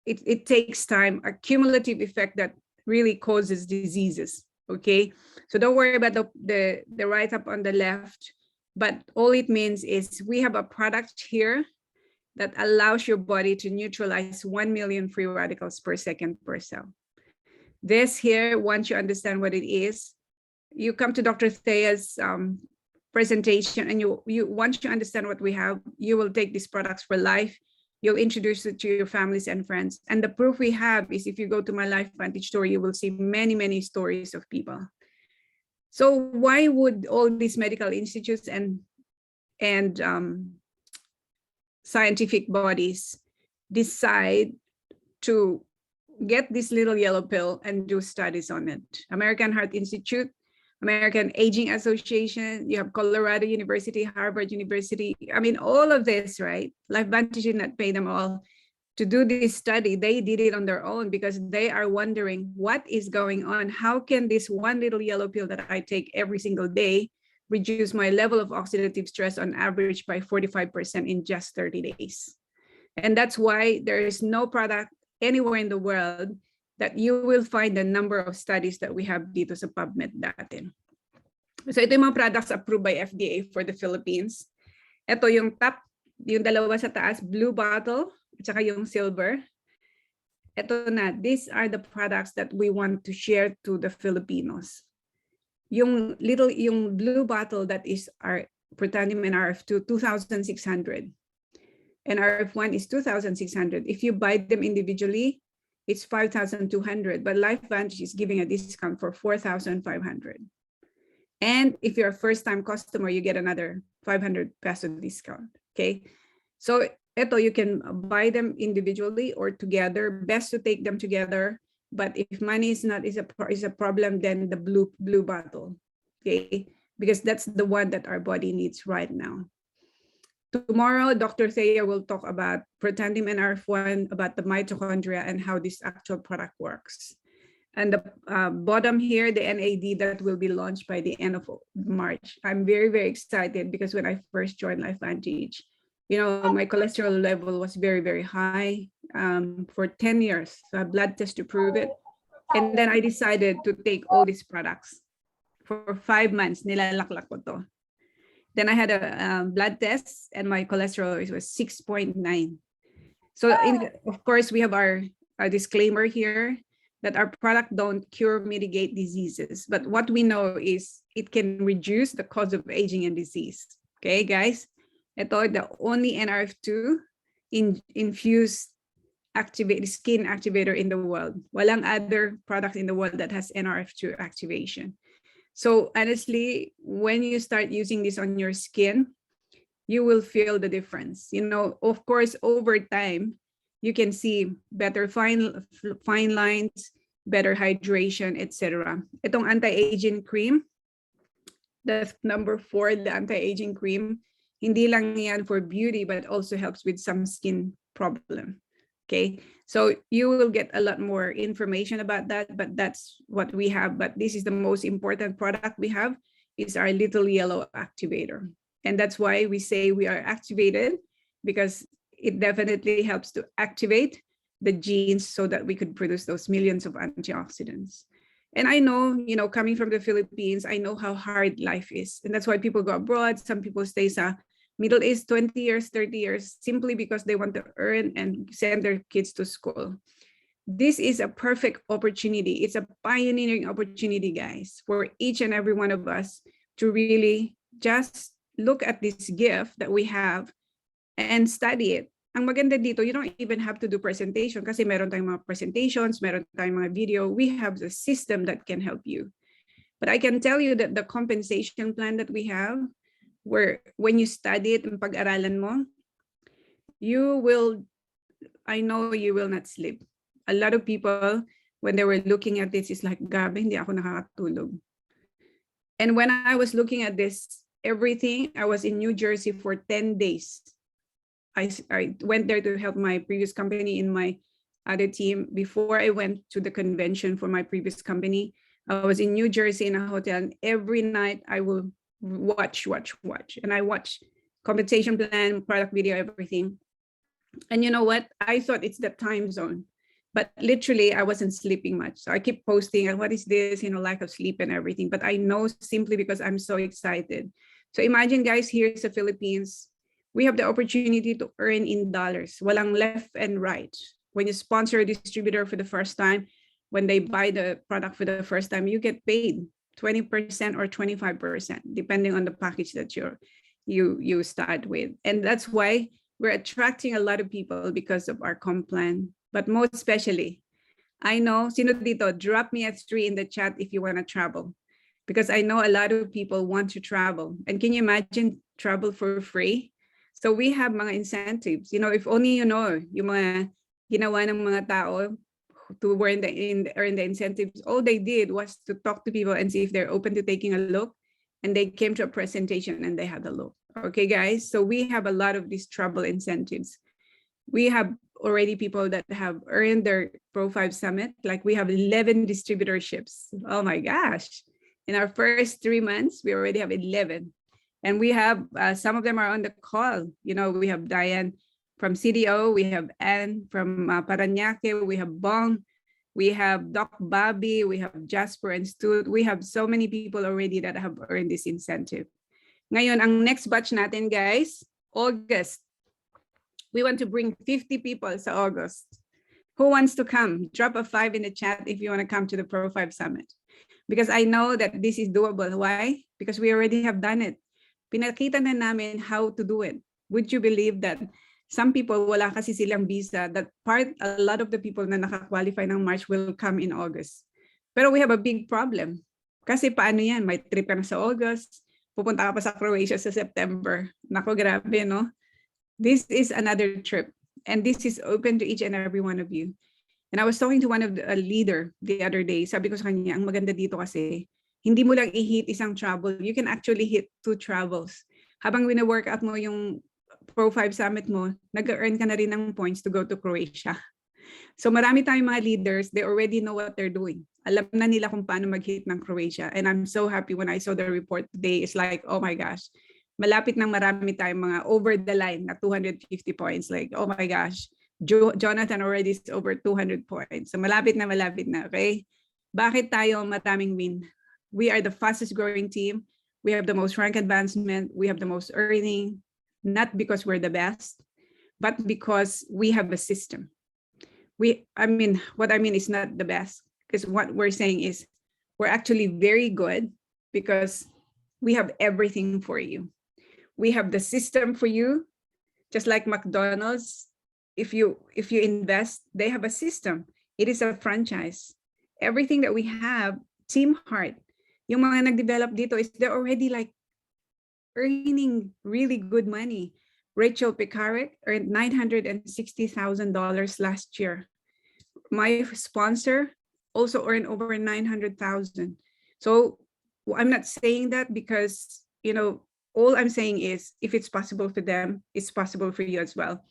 it takes time, a cumulative effect that really causes diseases, okay? So don't worry about the write-up on the left, but all it means is we have a product here that allows your body to neutralize 1 million free radicals per second per cell. This here, once you understand what it is, you come to Dr. Thea's presentation, and you once you understand what we have, you will take these products for life. You'll introduce it to your families and friends. And the proof we have is if you go to my LifeVantage store, you will see many stories of people. So why would all these medical institutes and scientific bodies decide to get this little yellow pill and do studies on it? American Heart Institute, American Aging Association, you have Colorado University, Harvard University. I mean, all of this, right? LifeVantage did not pay them all to do this study. They did it on their own because they are wondering what is going on. How can this one little yellow pill that I take every single day reduce my level of oxidative stress on average by 45% in just 30 days? And that's why there is no product anywhere in the world that you will find the number of studies that we have dito sa PubMed natin. So ito yung mga products approved by FDA for the Philippines. Ito yung top, yung dalawa sa taas, blue bottle, at saka yung silver. Ito na, these are the products that we want to share to the Filipinos. Yung blue bottle, that is our Protandim and RF2, 2,600. And RF1 is 2,600. If you buy them individually, it's 5,200, but LifeVantage is giving a discount for 4,500. And if you're a first-time customer, you get another 500 peso discount, okay? So ito, you can buy them individually or together. Best to take them together, but if money is a problem, then the blue bottle, okay? Because that's the one that our body needs right now. Tomorrow, Dr. Thea will talk about Protandim and RF1, about the mitochondria and how this actual product works. And the bottom here, the NAD that will be launched by the end of March. I'm very excited because when I first joined LifeVantage, my cholesterol level was very high for 10 years. So I had blood test to prove it. And then I decided to take all these products. For 5 months, nilalaklak ko to. Then I had a blood test and my cholesterol was 6.9. So of course, we have our disclaimer here that our product don't cure, mitigate diseases. But what we know is it can reduce the cause of aging and disease. Okay, guys? Ito, the only NRF2 infused skin activator in the world. Walang other product in the world that has NRF2 activation. So honestly, when you start using this on your skin, you will feel the difference. You know, of course, over time, you can see better fine lines, better hydration, etc. Itong anti-aging cream, that's number 4, the anti-aging cream. Hindi lang yan for beauty, but also helps with some skin problem. Okay, so you will get a lot more information about that, but that's what we have. But this is the most important product we have, is our little yellow activator. And that's why we say we are activated, because it definitely helps to activate the genes so that we could produce those millions of antioxidants. And I know, you know, coming from the Philippines, I know how hard life is. And that's why people go abroad. Some people stay sa Middle East 20 years, 30 years, simply because they want to earn and send their kids to school. This is a perfect opportunity. It's a pioneering opportunity, guys, for each and every one of us to really just look at this gift that we have and study it. Ang maganda dito, you don't even have to do presentation kasi meron tayong mga presentations, meron tayong mga video. We have the system that can help you. But I can tell you that the compensation plan that we have, where when you study it and pag-aralan mo, I know you will not sleep. A lot of people, when they were looking at this, is like, gabi, hindi ako nakakatulog. And when I was looking at this, everything, I was in New Jersey for 10 days. I went there to help my previous company in my other team. Before I went to the convention for my previous company, I was in New Jersey in a hotel, and every night I will watch. And I watch compensation plan, product video, everything. And you know what? I thought it's the time zone, but literally I wasn't sleeping much. So I keep posting, what is this, you know, lack of sleep and everything. But I know simply because I'm so excited. So imagine, guys, here's the Philippines. We have the opportunity to earn in dollars. Walang left and right. When you sponsor a distributor for the first time, when they buy the product for the first time, you get paid 20% or 25%, depending on the package that you start with. And that's why we're attracting a lot of people because of our comp plan. But most especially, I know, sino dito, drop me a 3 in the chat if you want to travel. Because I know a lot of people want to travel. And can you imagine travel for free? So we have mga incentives. You know, if only you know, yung mga ginawa ng mga tao to earn the incentives, all they did was to talk to people and see if they're open to taking a look. And they came to a presentation and they had a look. Okay, guys, so we have a lot of these travel incentives. We have already people that have earned their Pro 5 Summit. Like we have 11 distributorships. Oh my gosh. In our first 3 months, we already have 11. And we have, some of them are on the call. You know, we have Diane from CDO, we have Anne from Parañaque, we have Bong, we have Doc Bobby, we have Jasper and Stu. We have so many people already that have earned this incentive. Ngayon, ang next batch natin, guys, August. We want to bring 50 people sa August. Who wants to come? Drop a 5 in the chat if you want to come to the Pro 5 Summit. Because I know that this is doable. Why? Because we already have done it. Pinakita na namin how to do it. Would you believe that some people, wala kasi silang visa, that a lot of the people na nakakwalify ng March will come in August. Pero we have a big problem. Kasi paano yan? May trip ka na sa August, pupunta ka pa sa Croatia sa September. Nako, grabe, no? This is another trip. And this is open to each and every one of you. And I was talking to one of a leader the other day. Sabi ko sa kanya, ang maganda dito kasi, hindi mo lang i-hit isang travel. You can actually hit 2 travels. Habang wina-workout mo yung Pro 5 Summit mo, nag-earn ka na rin ng points to go to Croatia. So marami tayong mga leaders, they already know what they're doing. Alam na nila kung paano mag-hit ng Croatia. And I'm so happy when I saw the report today. It's like, oh my gosh, malapit nang marami tayong mga over the line na 250 points. Like, oh my gosh, Jonathan already is over 200 points. So malapit na, okay? Bakit tayo maraming win? We are the fastest growing team. We have the most rank advancement. We have the most earning, not because we're the best, but because we have a system. What I mean is not the best, because what we're saying is we're actually very good because we have everything for you. We have the system for you, just like McDonald's. if you invest, they have a system. It is a franchise. Everything that we have, Team Heart, yung mga nag-develop dito is they're already like earning really good money. Rachel Picarek earned $960,000 last year. My sponsor also earned over 900,000. So I'm not saying that because, all I'm saying is if it's possible for them, it's possible for you as well.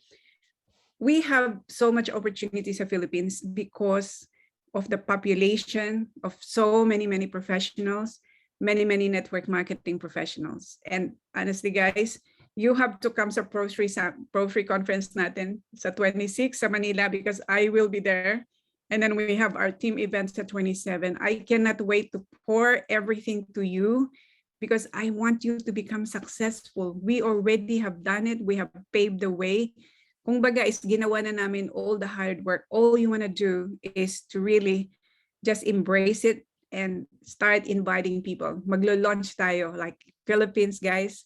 We have so much opportunity sa Philippines because of the population of so many professionals, many network marketing professionals. And honestly, guys, you have to come sa Pro Free Conference natin sa 26 sa Manila because I will be there. And then we have our team events at 27. I cannot wait to pour everything to you because I want you to become successful. We already have done it. We have paved the way. Kung baga is ginawa na namin all the hard work. All you want to do is to really just embrace it and start inviting people. Maglo-launch tayo like Philippines, guys.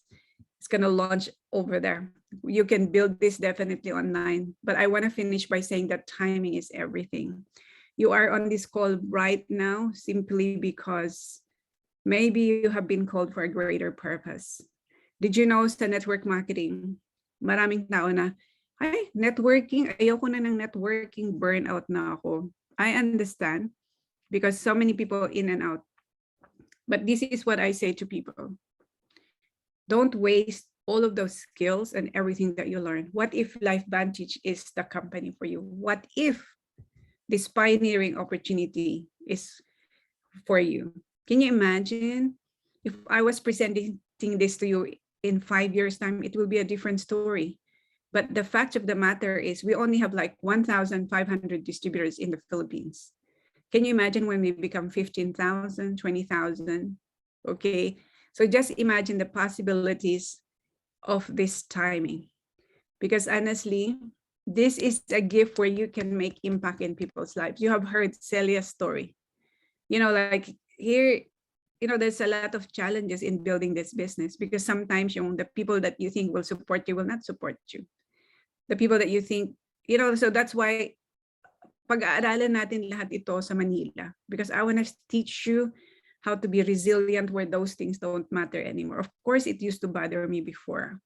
It's gonna launch over there. You can build this definitely online. But I want to finish by saying that timing is everything. You are on this call right now simply because maybe you have been called for a greater purpose. Did you know sa network marketing, maraming tao na, ay, networking, ayoko na ng networking, burnout na ako. I understand because so many people in and out. But this is what I say to people. Don't waste all of those skills and everything that you learn. What if LifeVantage is the company for you? What if this pioneering opportunity is for you? Can you imagine if I was presenting this to you in 5 years' time, it will be a different story. But the fact of the matter is we only have like 1,500 distributors in the Philippines. Can you imagine when we become 15,000, 20,000? Okay, so just imagine the possibilities of this timing. Because honestly, this is a gift where you can make impact in people's lives. You have heard Celia's story. Like here, there's a lot of challenges in building this business because sometimes the people that you think will support you will not support you. The people that you think, so that's why pag-aaralan natin lahat ito sa Manila because I want to teach you how to be resilient where those things don't matter anymore. Of course, it used to bother me before,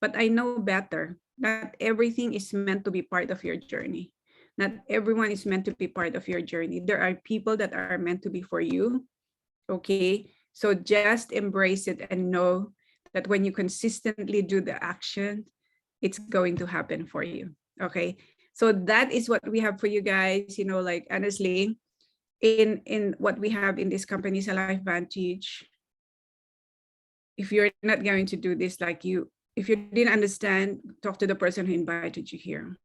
but I know better. Not everything is meant to be part of your journey. Not everyone is meant to be part of your journey. There are people that are meant to be for you. Okay, so just embrace it and know that when you consistently do the action, it's going to happen for you. Okay, so that is what we have for you guys. Like honestly, in what we have in this company, sa LifeVantage, if you're not going to do this, if you didn't understand, talk to the person who invited you here.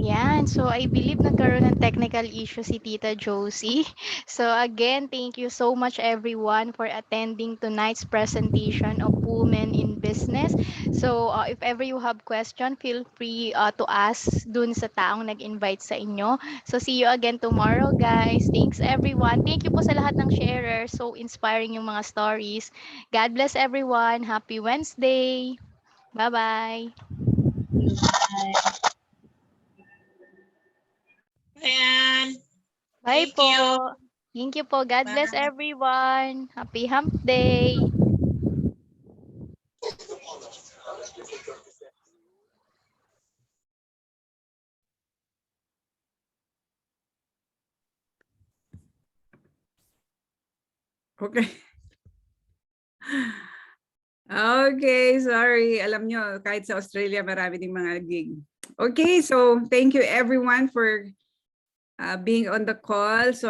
Ayan, so I believe nagkaroon ng technical issue si Tita Josie. So again, thank you so much everyone for attending tonight's presentation of Women in Business. So if ever you have question, feel free to ask dun sa taong nag-invite sa inyo. So see you again tomorrow, guys. Thanks everyone. Thank you po sa lahat ng sharers. So inspiring yung mga stories. God bless everyone. Happy Wednesday. Bye-bye. Bye. Ayan. Bye Thank po. you. Thank you po. God bless Bye. everyone. Happy Hump Day. Okay. Okay, sorry. Alam nyo, kahit sa Australia, marami ding mga gig. Okay, so thank you everyone for being on the call. So